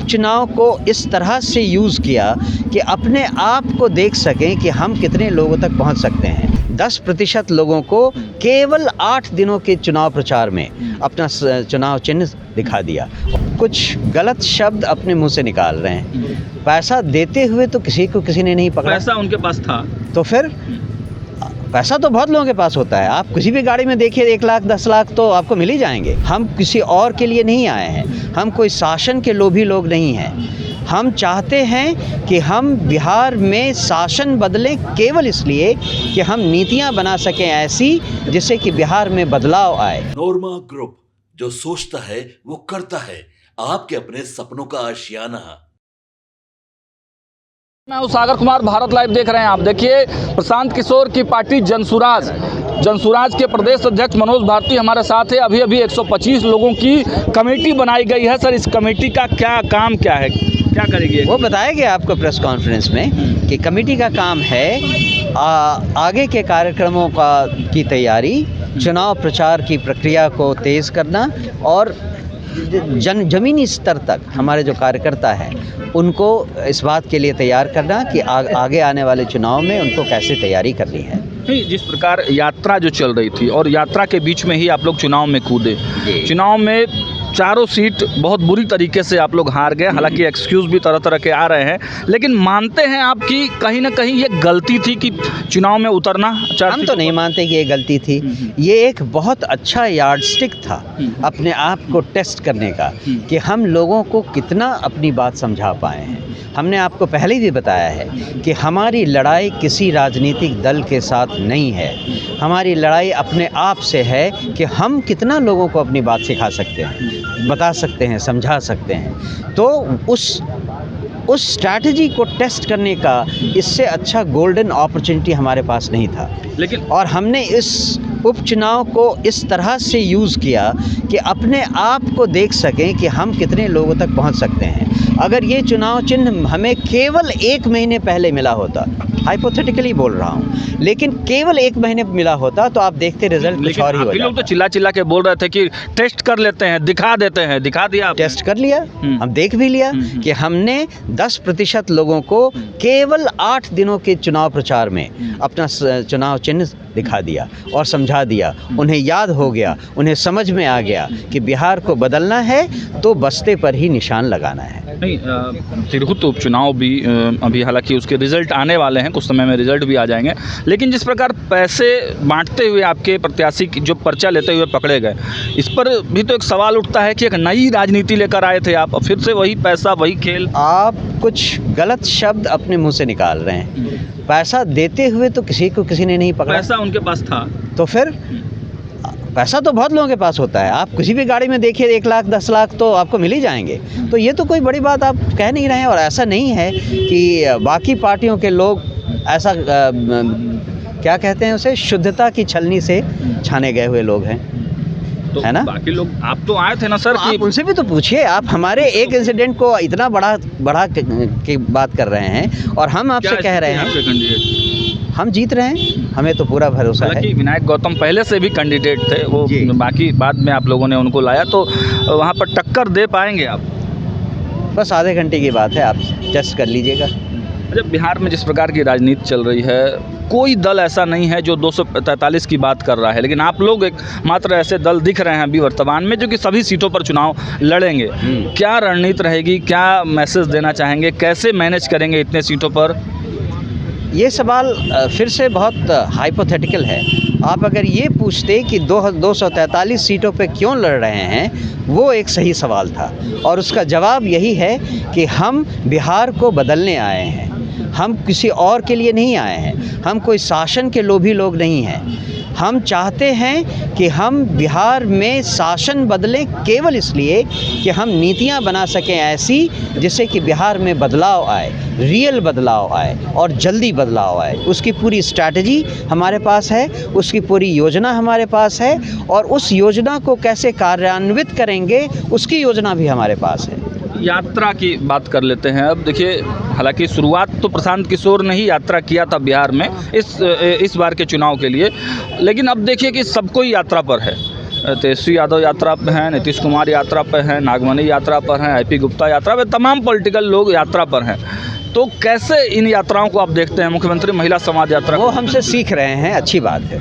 उपचुनाव को इस तरह से यूज़ किया कि अपने आप को देख सकें कि हम कितने लोगों तक पहुंच सकते हैं। 10% लोगों को केवल 8 दिनों के चुनाव प्रचार में अपना चुनाव चिन्ह दिखा दिया। कुछ गलत शब्द अपने मुंह से निकाल रहे हैं। पैसा देते हुए तो किसी ने नहीं पकड़ा। पैसा उनके पास था तो फिर पैसा तो बहुत लोगों के पास होता है। आप किसी भी गाड़ी में देखिए 1 लाख 10 लाख तो आपको मिल ही जाएंगे। हम किसी और के लिए नहीं आए हैं, हम कोई शासन के लोभी लोग नहीं हैं। हम चाहते हैं कि हम बिहार में शासन बदलें केवल इसलिए कि हम नीतियां बना सकें ऐसी जिससे कि बिहार में बदलाव आए। नोरमा ग्रुप, जो सोचता है वो करता है। आपके अपने सपनों का आशियाना। मैं हूं सागर कुमार, भारत लाइव देख रहे हैं आप। देखिए, प्रशांत किशोर की पार्टी जनसुराज के प्रदेश अध्यक्ष मनोज भारती हमारे साथ है। अभी 125 लोगों की कमेटी बनाई गई है। सर, इस कमेटी का काम क्या है, क्या करेगी? वो बताया गया आपको प्रेस कॉन्फ्रेंस में कि कमेटी का काम है आगे के कार्यक्रमों की तैयारी, चुनाव प्रचार की प्रक्रिया को तेज़ करना और ज़मीनी स्तर तक हमारे जो कार्यकर्ता हैं उनको इस बात के लिए तैयार करना कि आगे आने वाले चुनाव में उनको कैसे तैयारी करनी है। जिस प्रकार यात्रा जो चल रही थी और यात्रा के बीच में ही आप लोग चुनाव में कूदे, चुनाव में चारों सीट बहुत बुरी तरीके से आप लोग हार गए। हालांकि एक्सक्यूज़ भी तरह तरह के आ रहे हैं, लेकिन मानते हैं आप कि कहीं ना कहीं ये गलती थी कि चुनाव में उतरना? हम तो नहीं मानते कि ये गलती थी। ये एक बहुत अच्छा यार्डस्टिक था अपने आप को टेस्ट करने का कि हम लोगों को कितना अपनी बात समझा पाए हैं। हमने आपको पहले भी बताया है कि हमारी लड़ाई किसी राजनीतिक दल के साथ नहीं है। हमारी लड़ाई अपने आप से है कि हम कितना लोगों को अपनी बात सिखा सकते हैं, बता सकते हैं, समझा सकते हैं। तो उस स्ट्रैटेजी को टेस्ट करने का इससे अच्छा गोल्डन अपॉर्चुनिटी हमारे पास नहीं था। लेकिन और हमने इस उपचुनाव को इस तरह से यूज़ किया कि अपने आप को देख सकें कि हम कितने लोगों तक पहुंच सकते हैं। अगर ये चुनाव चिन्ह हमें केवल 1 महीने पहले मिला होता, हाइपोथेटिकली बोल रहा हूँ, लेकिन केवल 1 महीने मिला होता तो आप देखते रिजल्ट कुछ और ही हो जाता। लोग तो चिल्ला के बोल रहे थे कि टेस्ट कर लेते हैं, दिखा देते हैं, दिखा दिया। टेस्ट कर लिया, हम देख भी लिया कि हमने 10% लोगों को केवल 8 दिनों के चुनाव प्रचार में अपना चुनाव चिन्ह दिखा दिया और समझा दिया। उन्हें याद हो गया, उन्हें समझ में आ गया कि बिहार को बदलना है तो बस्ते पर ही निशान लगाना है। नहीं, तिरहुत उपचुनाव भी अभी हालांकि उसके रिजल्ट आने वाले हैं, कुछ समय में रिजल्ट भी आ जाएंगे, लेकिन जिस प्रकार पैसे बांटते हुए आपके प्रत्याशी जो पर्चा लेते हुए पकड़े गए, इस पर भी तो एक सवाल उठता है कि एक नई राजनीति लेकर आए थे आप, फिर से वही पैसा वही खेल। आप कुछ गलत शब्द अपने मुंह से निकाल रहे हैं। पैसा देते हुए तो किसी ने नहीं पकड़ा। पैसा उनके पास था तो फिर पैसा तो बहुत लोगों के पास होता है। आप किसी भी गाड़ी में देखिए 1 लाख 10 लाख तो आपको मिल ही जाएंगे। तो ये तो कोई बड़ी बात आप कह नहीं रहे हैं। और ऐसा नहीं है कि बाकी पार्टियों के लोग ऐसा क्या कहते हैं उसे, शुद्धता की छलनी से छाने गए हुए लोग हैं, तो है ना? बाकी लोग, आप तो आए थे ना सर, आप उनसे भी तो पूछिए। आप हमारे एक इंसिडेंट को इतना बड़ा की बात कर रहे हैं और हम आपसे कह रहे हैं हम जीत रहे हैं, हमें तो पूरा भरोसा है। हालांकि विनायक गौतम पहले से भी कैंडिडेट थे, वो बाकी बाद में आप लोगों ने उनको लाया, तो वहाँ पर टक्कर दे पाएंगे आप? बस आधे घंटे की बात है, आप टेस्ट कर लीजिएगा। अच्छा, बिहार में जिस प्रकार की राजनीति चल रही है, कोई दल ऐसा नहीं है जो 243 की बात कर रहा है, लेकिन आप लोग एक मात्र ऐसे दल दिख रहे हैं अभी वर्तमान में जो कि सभी सीटों पर चुनाव लड़ेंगे। क्या रणनीति रहेगी, क्या मैसेज देना चाहेंगे, कैसे मैनेज करेंगे इतने सीटों पर? ये सवाल फिर से बहुत हाइपोथेटिकल है। आप अगर ये पूछते कि 243 सीटों पे क्यों लड़ रहे हैं, वो एक सही सवाल था और उसका जवाब यही है कि हम बिहार को बदलने आए हैं। हम किसी और के लिए नहीं आए हैं, हम कोई शासन के लोभी लोग नहीं हैं। हम चाहते हैं कि हम बिहार में शासन बदलें केवल इसलिए कि हम नीतियां बना सकें ऐसी जिससे कि बिहार में बदलाव आए, रियल बदलाव आए और जल्दी बदलाव आए। उसकी पूरी स्ट्रैटेजी हमारे पास है, उसकी पूरी योजना हमारे पास है और उस योजना को कैसे कार्यान्वित करेंगे उसकी योजना भी हमारे पास है। यात्रा की बात कर लेते हैं। अब देखिए, हालांकि शुरुआत तो प्रशांत किशोर ने ही यात्रा किया था बिहार में इस बार के चुनाव के लिए, लेकिन अब देखिए कि सब कोई यात्रा पर है। तेजस्वी यादव यात्रा पे हैं, नीतीश कुमार यात्रा पे हैं, नागमणि यात्रा पर हैं, IP गुप्ता यात्रा पे, तमाम पॉलिटिकल लोग यात्रा पर हैं। तो कैसे इन यात्राओं को आप देखते हैं? मुख्यमंत्री महिला संवाद यात्रा वो हमसे सीख रहे हैं, अच्छी बात है।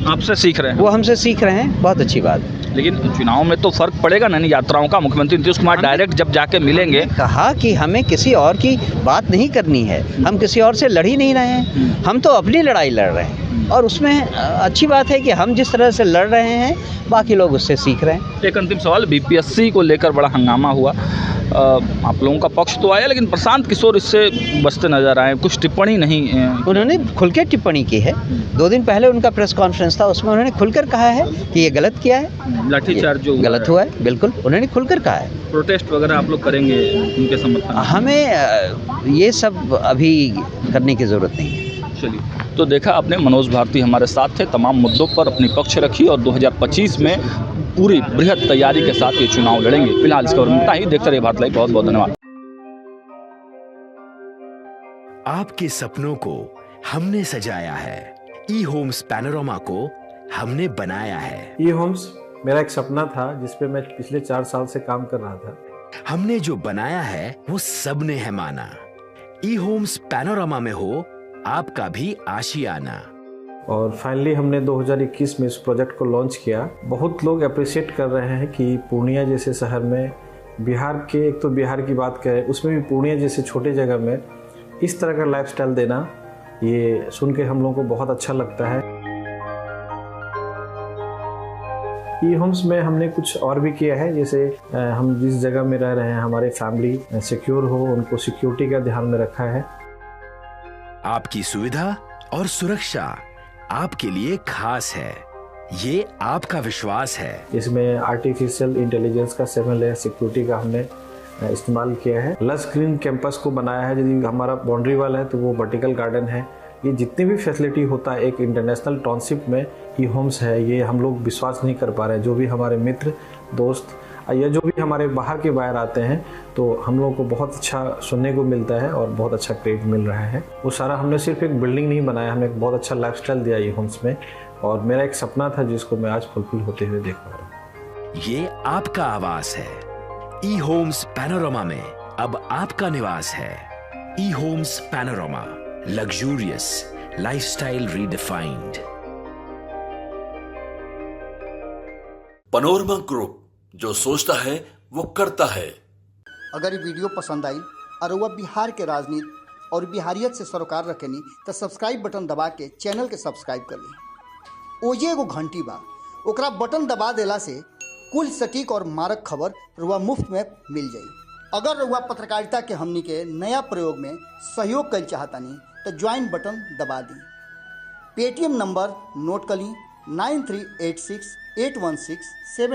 आपसे सीख रहे हैं, वो हमसे सीख रहे हैं, बहुत अच्छी बात है। लेकिन चुनाव में तो फर्क पड़ेगा ना इन यात्राओं का। मुख्यमंत्री नीतीश कुमार डायरेक्ट जब जाके मिलेंगे, कहा कि हमें किसी और की बात नहीं करनी है, हम किसी और से लड़ ही नहीं रहे हैं, हम तो अपनी लड़ाई लड़ रहे हैं। और उसमें अच्छी बात है कि हम जिस तरह से लड़ रहे हैं बाकी लोग उससे सीख रहे हैं। एक अंतिम सवाल, BPSC को लेकर बड़ा हंगामा हुआ, आप लोगों का पक्ष तो आया, लेकिन प्रशांत किशोर इससे बचते नजर आए, कुछ टिप्पणी नहीं। उन्होंने खुल के टिप्पणी की है। 2 दिन पहले उनका प्रेस कॉन्फ्रेंस था, उसमें उन्होंने खुलकर कहा है कि ये गलत किया है, लाठीचार्ज जो गलत हुआ है, बिल्कुल उन्होंने खुलकर कहा है। प्रोटेस्ट वगैरह आप लोग करेंगे उनके समर्थन? हमें ये सब अभी करने की ज़रूरत नहीं है। चलिए, तो देखा आपने, मनोज भारती हमारे साथ थे, तमाम मुद्दों पर अपनी पक्ष रखी और 2025 में पूरी बृहद तैयारी के साथ ये चुनाव लड़ेंगे। फिलहाल इसका इतना ही। देखते रहिए भारत लाइव। बहुत बहुत धन्यवाद। आपके सपनों को हमने सजाया है, ई होम्स पैनोरमा को हमने बनाया है। ई होम्स मेरा एक सपना था जिस पे मैं पिछले 4 साल से काम कर रहा था। हमने जो बनाया है वो सबने है माना। ई होम्स पैनोरमा में हो आपका भी आशियाना। और फाइनली हमने 2021 में इस प्रोजेक्ट को लॉन्च किया। बहुत लोग अप्रिशिएट कर रहे हैं कि पूर्णिया जैसे शहर में, बिहार के, एक तो बिहार की बात करें उसमें भी पूर्णिया जैसे छोटे जगह में इस तरह का लाइफस्टाइल देना, ये सुन के हम लोगों को बहुत अच्छा लगता है। ई होम्स में हमने कुछ और भी किया है, जैसे हम जिस जगह में रह रहे हैं हमारे फैमिली सिक्योर हो, उनको सिक्योरिटी का ध्यान में रखा है। आपकी सुविधा और सुरक्षा आपके लिए खास है, ये आपका विश्वास है। इसमें आर्टिफिशियल इंटेलिजेंस का 7 लेयर सिक्योरिटी का हमने इस्तेमाल किया है। लस ग्रीन कैंपस को बनाया है। यदि हमारा बाउंड्री वाल है तो वो वर्टिकल गार्डन है। ये जितनी भी फैसिलिटी होता है एक इंटरनेशनल टाउनशिप में, ई होम्स है, ये हम लोग विश्वास नहीं कर पा रहे हैं। जो भी हमारे मित्र दोस्त या जो भी हमारे बाहर के बाहर आते हैं तो हम लोगों को बहुत अच्छा सुनने को मिलता है और बहुत अच्छा क्रेडिट मिल रहा है। वो सारा हमने सिर्फ एक बिल्डिंग नहीं बनाया, हमने एक बहुत अच्छा लाइफस्टाइल दिया ई होम्स में, और मेरा एक सपना था जिसको मैं आज फुलफिल होते हुए देख पा रहा हूँ। ये आपका आवास है। ई होम्स पैनोरमा में अब आपका निवास है। E homes panorama, luxurious lifestyle redefined. Panorama group, जो सोचता है वो करता है। अगर ये वीडियो पसंद आई और वह बिहार के राजनीति और बिहारियत से सरोकार रखेनी तो सब्सक्राइब बटन दबा के चैनल के सब्सक्राइब कर ली। ओजे एगो घंटी बा, ओकरा बटन दबा देला से कुल सटीक और मारक खबर रुआ मुफ्त में मिल जाई। अगर रुआ पत्रकारिता के हमनी के नया प्रयोग में सहयोग कर चाहतानी तो ज्वाइन बटन दबा दी। पेटीएम नंबर नोट कर ली 93868167